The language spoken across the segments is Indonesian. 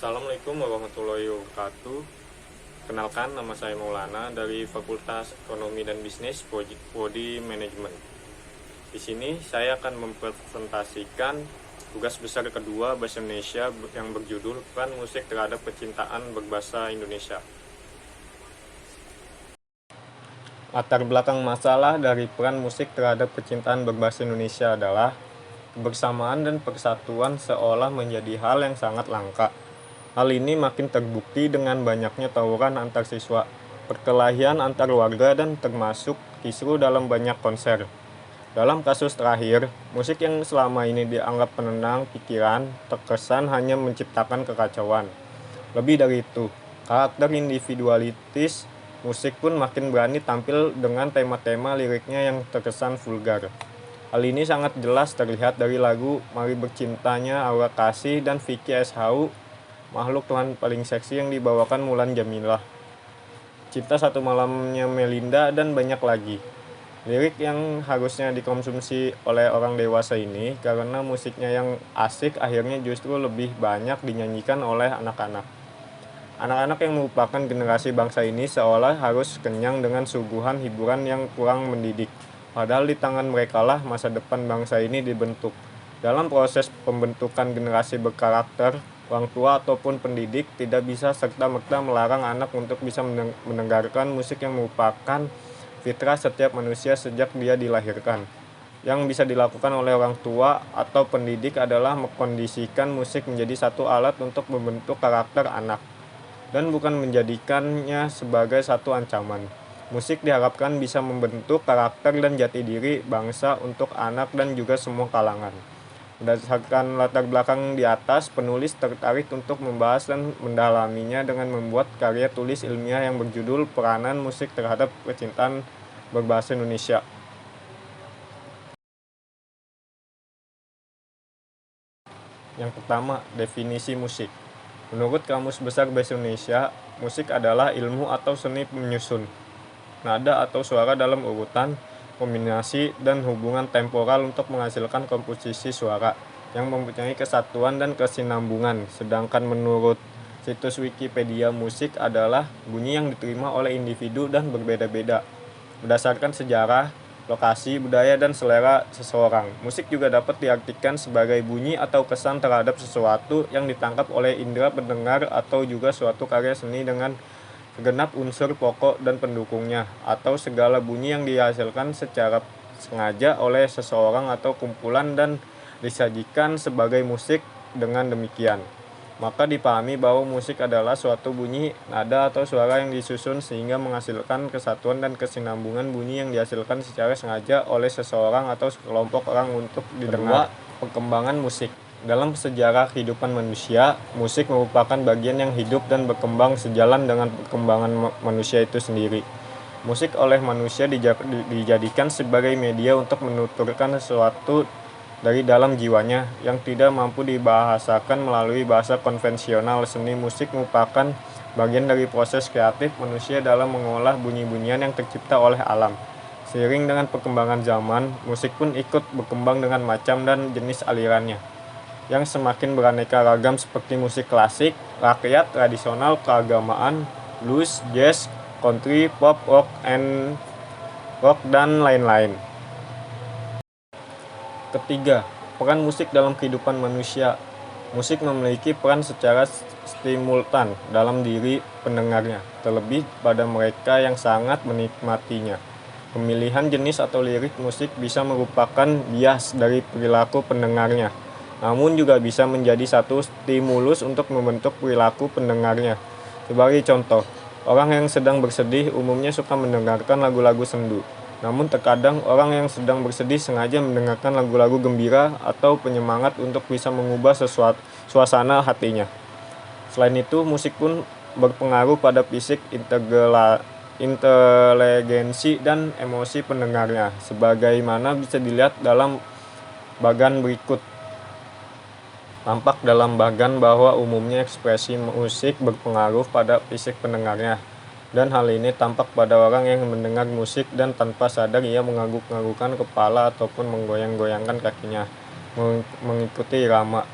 Assalamualaikum warahmatullahi wabarakatuh. Kenalkan, nama saya Maulana dari Fakultas Ekonomi dan Bisnis Prodi Manajemen. Di sini saya akan mempresentasikan tugas besar kedua Bahasa Indonesia yang berjudul Peran Musik Terhadap Kecintaan Berbahasa Indonesia. Latar belakang masalah dari peran musik terhadap kecintaan berbahasa Indonesia adalah kebersamaan dan persatuan seolah menjadi hal yang sangat langka. Hal ini makin terbukti dengan banyaknya tawuran antar siswa, perkelahian antar warga, dan termasuk kisruh dalam banyak konser. Dalam kasus terakhir, musik yang selama ini dianggap penenang pikiran terkesan hanya menciptakan kekacauan. Lebih dari itu, karakter individualitis musik pun makin berani tampil dengan tema-tema liriknya yang terkesan vulgar. Hal ini sangat jelas terlihat dari lagu Mari Bercintanya Aura Kasih dan Vicky SHU, Makhluk Tuhan Paling Seksi yang dibawakan Mulan Jameelah, Cinta Satu Malamnya Melinda, dan banyak lagi. Lirik yang harusnya dikonsumsi oleh orang dewasa ini karena musiknya yang asik akhirnya justru lebih banyak dinyanyikan oleh anak-anak. Anak-anak yang merupakan generasi bangsa ini seolah harus kenyang dengan suguhan hiburan yang kurang mendidik. Padahal di tangan merekalah masa depan bangsa ini dibentuk. Dalam proses pembentukan generasi berkarakter, orang tua ataupun pendidik tidak bisa serta-merta melarang anak untuk bisa mendengarkan musik yang merupakan fitrah setiap manusia sejak dia dilahirkan. Yang bisa dilakukan oleh orang tua atau pendidik adalah mengkondisikan musik menjadi satu alat untuk membentuk karakter anak, dan bukan menjadikannya sebagai satu ancaman. Musik diharapkan bisa membentuk karakter dan jati diri bangsa untuk anak dan juga semua kalangan. Berdasarkan latar belakang di atas, penulis tertarik untuk membahas dan mendalaminya dengan membuat karya tulis ilmiah yang berjudul Peranan Musik Terhadap Kecintaan Berbahasa Indonesia. Yang pertama, definisi musik. Menurut Kamus Besar Bahasa Indonesia, musik adalah ilmu atau seni menyusun nada atau suara dalam urutan, kombinasi, dan hubungan temporal untuk menghasilkan komposisi suara yang mempunyai kesatuan dan kesinambungan. Sedangkan menurut situs Wikipedia, musik adalah bunyi yang diterima oleh individu dan berbeda-beda berdasarkan sejarah, lokasi, budaya, dan selera seseorang. Musik juga dapat diartikan sebagai bunyi atau kesan terhadap sesuatu yang ditangkap oleh indera pendengar atau juga suatu karya seni dengan segenap unsur pokok dan pendukungnya, atau segala bunyi yang dihasilkan secara sengaja oleh seseorang atau kumpulan dan disajikan sebagai musik. Dengan demikian, maka dipahami bahwa musik adalah suatu bunyi, nada, atau suara yang disusun sehingga menghasilkan kesatuan dan kesinambungan bunyi yang dihasilkan secara sengaja oleh seseorang atau sekelompok orang untuk didengar. Perkembangan musik. Dalam sejarah kehidupan manusia, musik merupakan bagian yang hidup dan berkembang sejalan dengan perkembangan manusia itu sendiri. Musik oleh manusia dijadikan sebagai media untuk menuturkan sesuatu dari dalam jiwanya yang tidak mampu dibahasakan melalui bahasa konvensional. Seni musik merupakan bagian dari proses kreatif manusia dalam mengolah bunyi-bunyian yang tercipta oleh alam. Seiring dengan perkembangan zaman, musik pun ikut berkembang dengan macam dan jenis alirannya yang semakin beraneka ragam seperti musik klasik, rakyat, tradisional, keagamaan, blues, jazz, country, pop, rock, dan lain-lain. Ketiga, peran musik dalam kehidupan manusia. Musik memiliki peran secara simultan dalam diri pendengarnya, terlebih pada mereka yang sangat menikmatinya. Pemilihan jenis atau lirik musik bisa merupakan bias dari perilaku pendengarnya, namun juga bisa menjadi satu stimulus untuk membentuk perilaku pendengarnya. Sebagai contoh, orang yang sedang bersedih umumnya suka mendengarkan lagu-lagu sendu. Namun terkadang orang yang sedang bersedih sengaja mendengarkan lagu-lagu gembira atau penyemangat untuk bisa mengubah suasana hatinya. Selain itu, musik pun berpengaruh pada fisik, inteligensi, dan emosi pendengarnya, sebagaimana bisa dilihat dalam bagan berikut. Tampak dalam bagan bahwa umumnya ekspresi musik berpengaruh pada fisik pendengarnya, dan hal ini tampak pada orang yang mendengar musik dan tanpa sadar ia mengangguk-anggukkan kepala ataupun menggoyang-goyangkan kakinya mengikuti irama.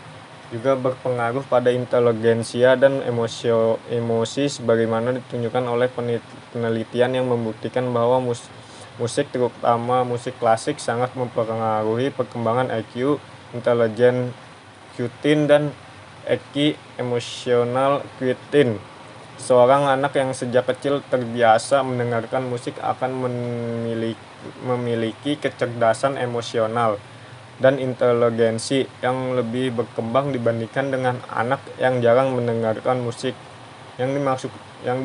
juga berpengaruh pada inteligensia dan emosi sebagaimana ditunjukkan oleh penelitian yang membuktikan bahwa musik terutama musik klasik sangat mempengaruhi perkembangan IQ, intelijen quotient dan EQ emosional quotient. Seorang anak yang sejak kecil terbiasa mendengarkan musik akan memiliki kecerdasan emosional dan inteligensi yang lebih berkembang dibandingkan dengan anak yang jarang mendengarkan musik. Yang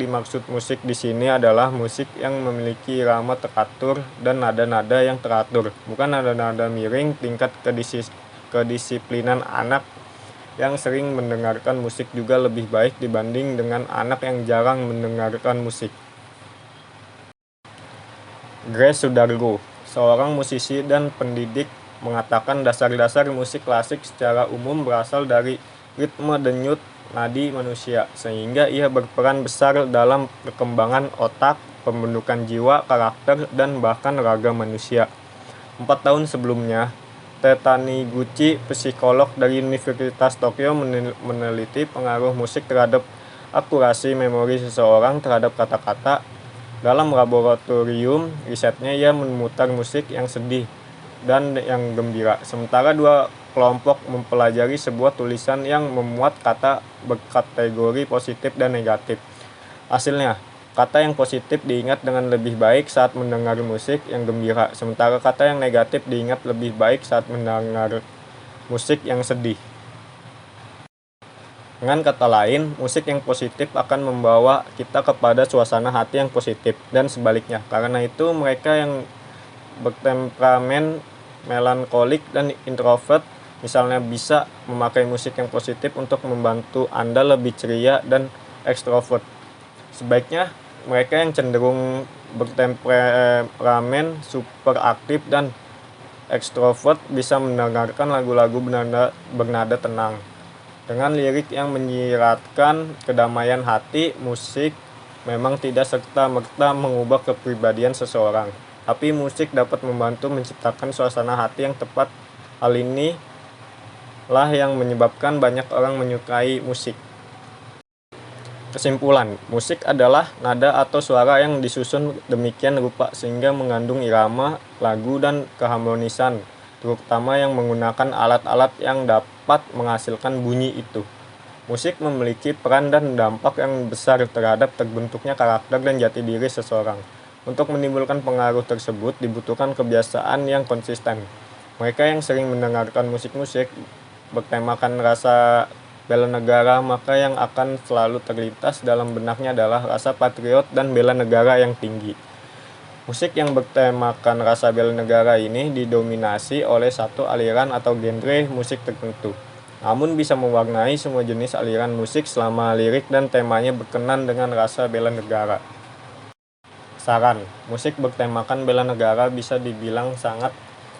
dimaksud musik di sini adalah musik yang memiliki irama teratur dan nada-nada yang teratur, bukan nada-nada miring. Tingkat kedisiplinan anak yang sering mendengarkan musik juga lebih baik dibanding dengan anak yang jarang mendengarkan musik. Grace Sudargo, seorang musisi dan pendidik, mengatakan dasar-dasar musik klasik secara umum berasal dari ritme denyut nadi manusia, sehingga ia berperan besar dalam perkembangan otak, pembentukan jiwa, karakter, dan bahkan raga manusia. 4 tahun sebelumnya, Taniguchi, psikolog dari Universitas Tokyo, meneliti pengaruh musik terhadap akurasi memori seseorang terhadap kata-kata. Dalam laboratorium risetnya, ia memutar musik yang sedih dan yang gembira, sementara dua kelompok mempelajari sebuah tulisan yang memuat kata berkategori positif dan negatif. Hasilnya, kata yang positif diingat dengan lebih baik saat mendengar musik yang gembira, sementara kata yang negatif diingat lebih baik saat mendengar musik yang sedih. Dengan kata lain, musik yang positif akan membawa kita kepada suasana hati yang positif, dan sebaliknya. Karena itu, mereka yang bertemperamen melankolik dan introvert misalnya bisa memakai musik yang positif untuk membantu Anda lebih ceria dan ekstrovert. Sebaiknya, mereka yang cenderung bertemperamen superaktif dan ekstrovert bisa mendengarkan lagu-lagu bernada tenang dengan lirik yang menyiratkan kedamaian hati. Musik memang tidak serta-merta mengubah kepribadian seseorang, tapi musik dapat membantu menciptakan suasana hati yang tepat. Hal ini lah yang menyebabkan banyak orang menyukai musik. Kesimpulan, musik adalah nada atau suara yang disusun demikian rupa sehingga mengandung irama, lagu, dan keharmonisan, terutama yang menggunakan alat-alat yang dapat menghasilkan bunyi itu. Musik memiliki peran dan dampak yang besar terhadap terbentuknya karakter dan jati diri seseorang. Untuk menimbulkan pengaruh tersebut dibutuhkan kebiasaan yang konsisten. Mereka yang sering mendengarkan musik-musik bertemakan rasa bela negara, maka yang akan selalu terlintas dalam benaknya adalah rasa patriot dan bela negara yang tinggi. Musik yang bertemakan rasa bela negara ini didominasi oleh satu aliran atau genre musik tertentu, namun bisa mewarnai semua jenis aliran musik selama lirik dan temanya berkenan dengan rasa bela negara. Saran, musik bertemakan bela negara bisa dibilang sangat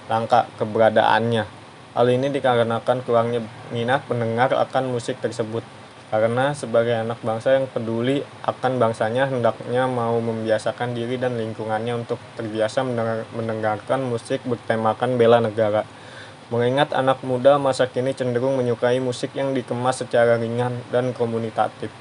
langka keberadaannya. Hal ini dikarenakan kurangnya minat pendengar akan musik tersebut. Karena sebagai anak bangsa yang peduli akan bangsanya, hendaknya mau membiasakan diri dan lingkungannya untuk terbiasa mendengarkan musik bertemakan bela negara. Mengingat anak muda masa kini cenderung menyukai musik yang dikemas secara ringan dan komunikatif,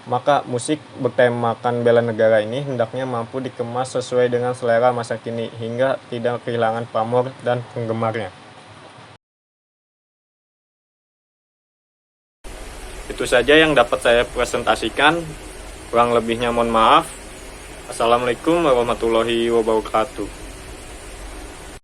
maka musik bertemakan bela negara ini hendaknya mampu dikemas sesuai dengan selera masa kini hingga tidak kehilangan pamor dan penggemarnya. Itu saja yang dapat saya presentasikan. Kurang lebihnya mohon maaf. Assalamualaikum warahmatullahi wabarakatuh.